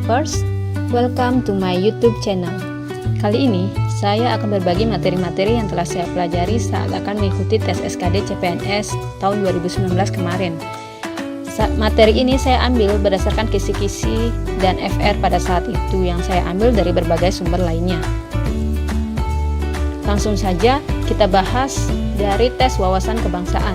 Yanifers, welcome to my YouTube channel. Kali ini, saya akan berbagi materi-materi yang telah saya pelajari saat akan mengikuti tes SKD CPNS tahun 2019 kemarin. Materi ini saya ambil berdasarkan kisi-kisi dan FR pada saat itu yang saya ambil dari berbagai sumber lainnya. Langsung saja kita bahas dari tes wawasan kebangsaan.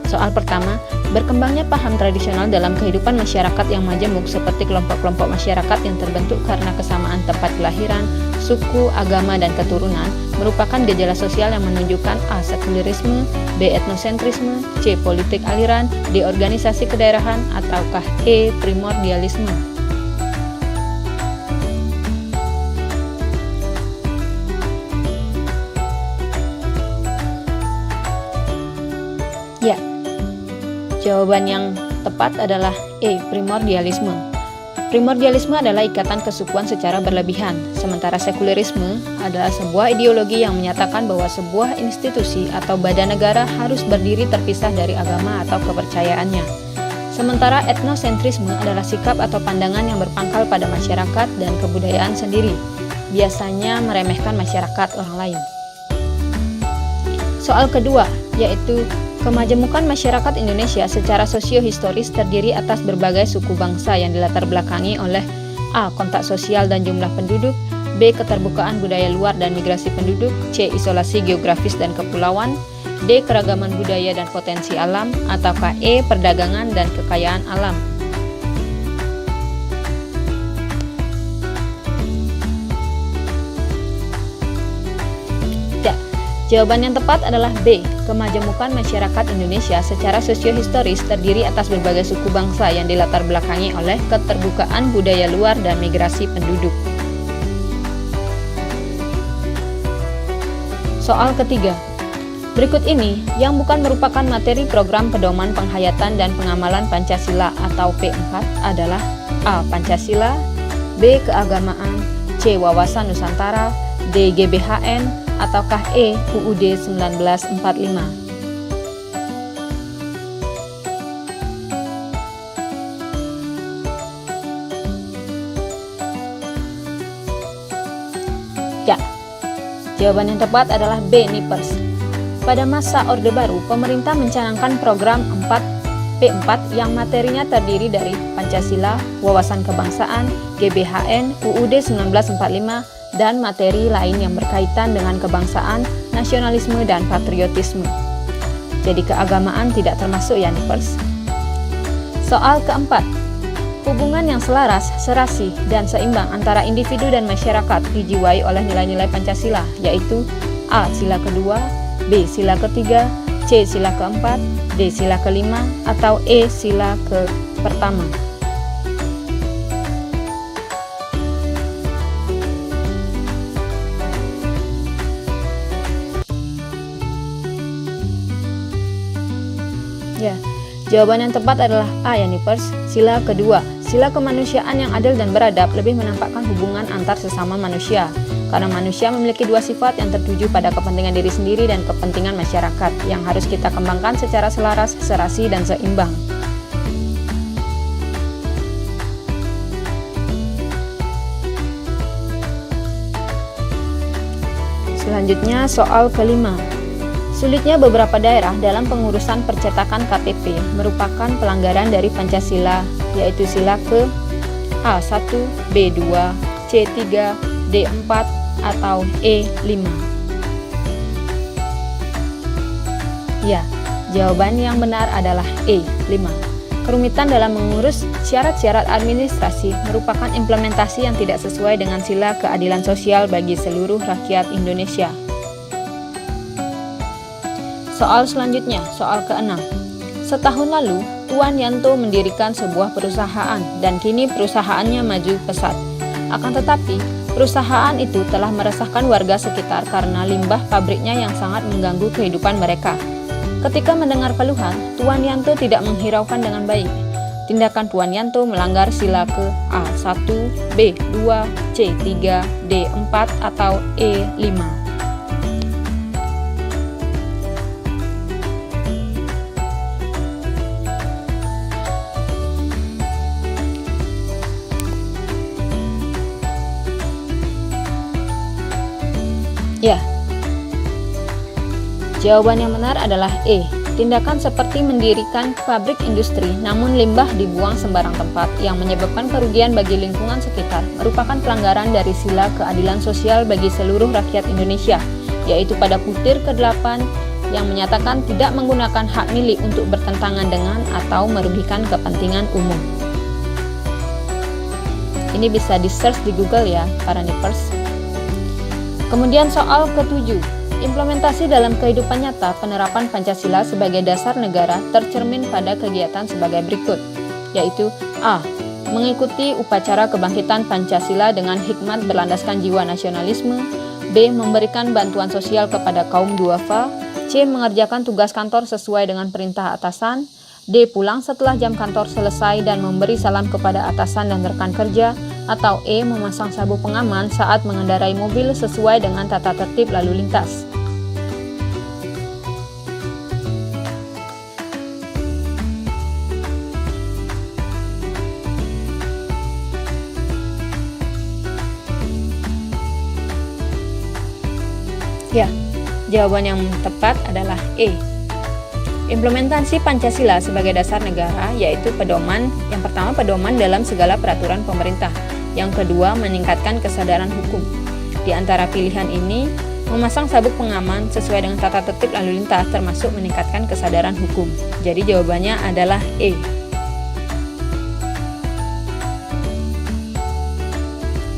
Soal pertama, berkembangnya paham tradisional dalam kehidupan masyarakat yang majemuk seperti kelompok-kelompok masyarakat yang terbentuk karena kesamaan tempat kelahiran, suku, agama, dan keturunan merupakan gejala sosial yang menunjukkan A. Sekulerisme, B. Etnosentrisme, C. Politik aliran, D. Organisasi kedaerahan, ataukah E. Primordialisme. Ya, jawaban yang tepat adalah E. Primordialisme. Primordialisme adalah ikatan kesukuan secara berlebihan, sementara sekulerisme adalah sebuah ideologi yang menyatakan bahwa sebuah institusi atau badan negara harus berdiri terpisah dari agama atau kepercayaannya. Sementara etnosentrisme adalah sikap atau pandangan yang berpangkal pada masyarakat dan kebudayaan sendiri, biasanya meremehkan masyarakat orang lain. Soal kedua, yaitu kemajemukan masyarakat Indonesia secara sosio-historis terdiri atas berbagai suku bangsa yang dilatar belakangi oleh A. Kontak sosial dan jumlah penduduk, B. Keterbukaan budaya luar dan migrasi penduduk, C. Isolasi geografis dan kepulauan, D. Keragaman budaya dan potensi alam, ataukah E. Perdagangan dan kekayaan alam. Jawaban yang tepat adalah B. Kemajemukan masyarakat Indonesia secara sosio-historis terdiri atas berbagai suku bangsa yang dilatar belakangi oleh keterbukaan budaya luar dan migrasi penduduk. Soal ketiga. Berikut ini yang bukan merupakan materi program pedoman penghayatan dan pengamalan Pancasila atau P4 adalah A. Pancasila, B. Keagamaan, C. Wawasan Nusantara, D. GBHN, ataukah E. UUD 1945. Ya, jawaban yang tepat adalah B. Nipers. Pada masa Orde Baru, pemerintah mencanangkan program P4 yang materinya terdiri dari Pancasila, Wawasan Kebangsaan, GBHN, UUD 1945, dan materi lain yang berkaitan dengan kebangsaan, nasionalisme, dan patriotisme. Jadi keagamaan tidak termasuk ya, Nipers. Soal keempat. Hubungan yang selaras, serasi, dan seimbang antara individu dan masyarakat dijiwai oleh nilai-nilai Pancasila, yaitu A. Sila kedua, B. Sila ketiga, C. Sila keempat, D. Sila kelima, atau E. Sila ke pertama. Ya, jawaban yang tepat adalah A. Yanifers, sila kedua. Sila kemanusiaan yang adil dan beradab lebih menampakkan hubungan antar sesama manusia, karena manusia memiliki dua sifat yang tertuju pada kepentingan diri sendiri dan kepentingan masyarakat yang harus kita kembangkan secara selaras, serasi, dan seimbang. Selanjutnya soal kelima. Sulitnya beberapa daerah dalam pengurusan percetakan KTP merupakan pelanggaran dari Pancasila, yaitu sila ke A1, B2, C3, D4, atau E5. Ya, jawaban yang benar adalah E5. Kerumitan dalam mengurus syarat-syarat administrasi merupakan implementasi yang tidak sesuai dengan sila keadilan sosial bagi seluruh rakyat Indonesia. Soal selanjutnya, soal ke-6. Setahun lalu, Tuan Yanto mendirikan sebuah perusahaan dan kini perusahaannya maju pesat. Akan tetapi, perusahaan itu telah meresahkan warga sekitar karena limbah pabriknya yang sangat mengganggu kehidupan mereka. Ketika mendengar keluhan, Tuan Yanto tidak menghiraukan dengan baik. Tindakan Tuan Yanto melanggar sila ke A1, B2, C3, D4, atau E5. Ya, jawaban yang benar adalah E. Tindakan seperti mendirikan pabrik industri namun limbah dibuang sembarang tempat yang menyebabkan kerugian bagi lingkungan sekitar merupakan pelanggaran dari sila keadilan sosial bagi seluruh rakyat Indonesia, yaitu pada butir ke-8 yang menyatakan tidak menggunakan hak milik untuk bertentangan dengan atau merugikan kepentingan umum. Ini bisa di-search di Google ya, para nipers. Kemudian soal ke-7. Implementasi dalam kehidupan nyata penerapan Pancasila sebagai dasar negara tercermin pada kegiatan sebagai berikut, yaitu A. Mengikuti upacara kebangkitan Pancasila dengan hikmat berlandaskan jiwa nasionalisme. B. Memberikan bantuan sosial kepada kaum duafa. C. Mengerjakan tugas kantor sesuai dengan perintah atasan. D. Pulang setelah jam kantor selesai dan memberi salam kepada atasan dan rekan kerja. Atau E. Memasang sabuk pengaman saat mengendarai mobil sesuai dengan tata tertib lalu lintas. Ya, jawaban yang tepat adalah E. Implementasi Pancasila sebagai dasar negara yaitu pedoman, yang pertama pedoman dalam segala peraturan pemerintah, yang kedua meningkatkan kesadaran hukum. Di antara pilihan ini, memasang sabuk pengaman sesuai dengan tata tertib lalu lintas termasuk meningkatkan kesadaran hukum. Jadi jawabannya adalah E.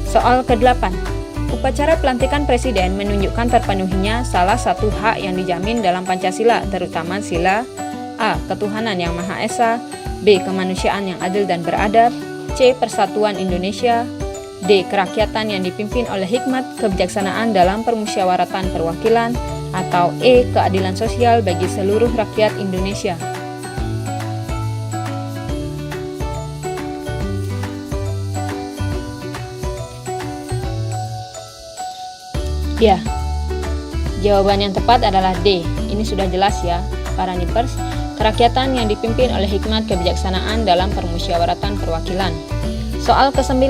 Soal ke-8. Upacara pelantikan presiden menunjukkan terpenuhinya salah satu hak yang dijamin dalam Pancasila, terutama sila A. Ketuhanan yang Maha Esa. B. Kemanusiaan yang adil dan beradab. C. Persatuan Indonesia. D. Kerakyatan yang dipimpin oleh hikmat kebijaksanaan dalam permusyawaratan perwakilan. Atau E. Keadilan sosial bagi seluruh rakyat Indonesia. Ya, jawaban yang tepat adalah D. Ini sudah jelas ya, para nipers. Kerakyatan yang dipimpin oleh hikmat kebijaksanaan dalam permusyawaratan perwakilan. Soal ke-9.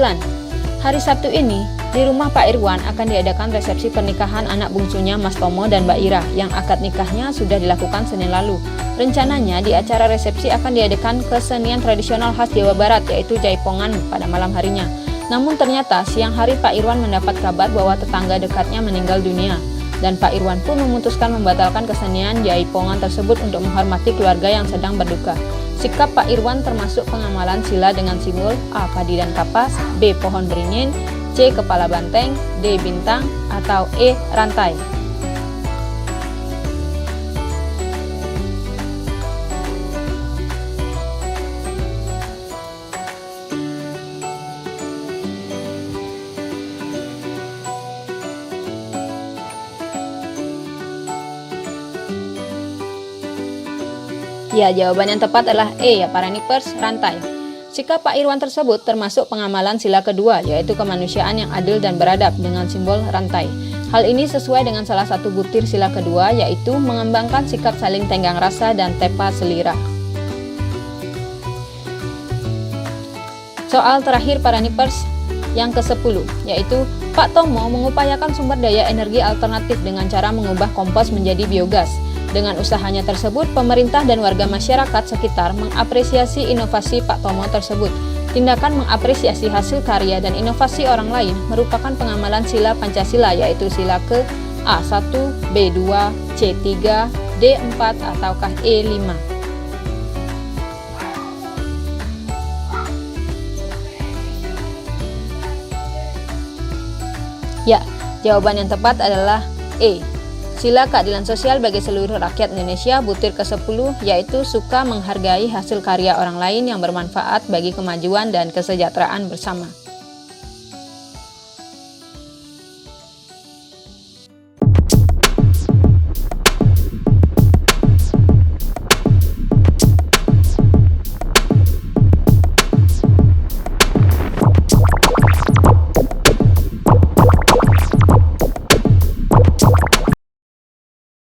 Hari Sabtu ini, di rumah Pak Irwan akan diadakan resepsi pernikahan anak bungsunya Mas Tomo dan Mbak Ira, yang akad nikahnya sudah dilakukan Senin lalu. Rencananya di acara resepsi akan diadakan kesenian tradisional khas Jawa Barat, yaitu jaipongan pada malam harinya. Namun ternyata siang hari Pak Irwan mendapat kabar bahwa tetangga dekatnya meninggal dunia, dan Pak Irwan pun memutuskan membatalkan kesenian jaipongan tersebut untuk menghormati keluarga yang sedang berduka. Sikap Pak Irwan termasuk pengamalan sila dengan simbol A. Padi dan kapas, B. Pohon beringin, C. Kepala banteng, D. Bintang, atau E. Rantai. Ya, jawaban yang tepat adalah E ya para nipers, rantai. Sikap Pak Irwan tersebut termasuk pengamalan sila kedua, yaitu kemanusiaan yang adil dan beradab dengan simbol rantai. Hal ini sesuai dengan salah satu butir sila kedua, yaitu mengembangkan sikap saling tenggang rasa dan tepa selira. Soal terakhir para nipers, yang ke-10, yaitu Pak Tomo mengupayakan sumber daya energi alternatif dengan cara mengubah kompos menjadi biogas. Dengan usahanya tersebut, pemerintah dan warga masyarakat sekitar mengapresiasi inovasi Pak Tomo tersebut. Tindakan mengapresiasi hasil karya dan inovasi orang lain merupakan pengamalan sila Pancasila, yaitu sila ke A1, B2, C3, D4, ataukah E5. Ya, jawaban yang tepat adalah E. Sila keadilan sosial bagi seluruh rakyat Indonesia butir ke-10, yaitu suka menghargai hasil karya orang lain yang bermanfaat bagi kemajuan dan kesejahteraan bersama.